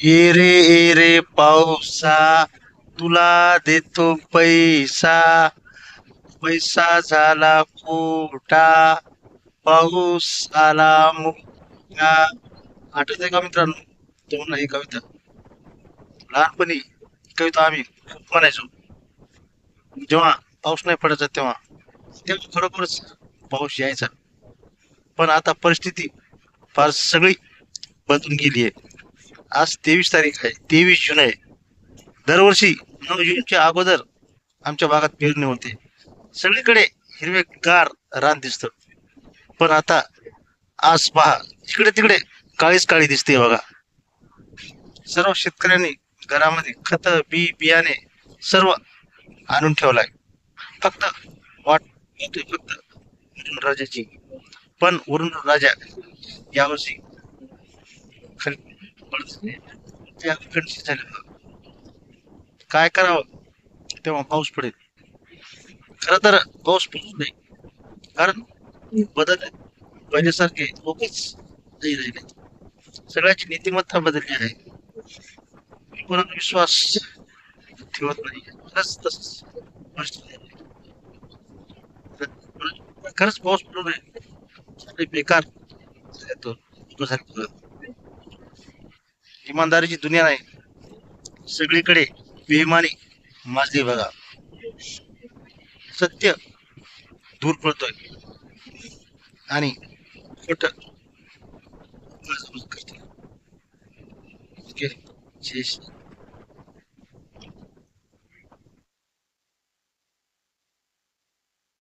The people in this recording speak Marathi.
ए रे पावसा तुला देतो पैसा पैसा झाला खोटा पाऊस आला मुक्का. आठवत का मित्रांनो तुम्हाला ही कविता? लहानपणी ही कविता आम्ही खूप म्हणायचो जेव्हा पाऊस नाही पडायचा तेव्हा. तेव्हा खरोखरच पाऊस यायचा. पण आता परिस्थिती फार सगळी बदलून गेली आहे. आज 23 तारीख आहे, 23 जून आहे. दरवर्षी 9 जूनच्या अगोदर आमच्या भागात पेरणी होते. सगळीकडे हिरवेगार रान दिसतं. पण आता आज पहा, इकडे तिकडे काळीच काळी दिसते बघा. सर्व शेतकऱ्यांनी घरामध्ये खत बी बियाणे सर्व आणून ठेवलाय. फक्त वाट पाहतोय फक्त वरुण राजाची. पण वरुण राजा यावर्षी खाली पडत नाही. त्या कंडिशन झाली बघा. काय करावं तेव्हा पाऊस पडेल? खरं तर पाऊस पडू नाही, कारण बदल आहे. पहिल्यासारखे लोकच नाही राहिले. सगळ्याची नीतिमत्ता बदलली आहे. कोणावर विश्वास ठेवत नाही. खरंच तसंच परिस्थिती आहे. खरंच पाऊस पडू नये. सगळे बेकार येतो. इमानदारीची दुनिया नाही. सगळीकडे बेईमानी माजली बघा. सत्य दूर पडतोय आणि खोट करते. जय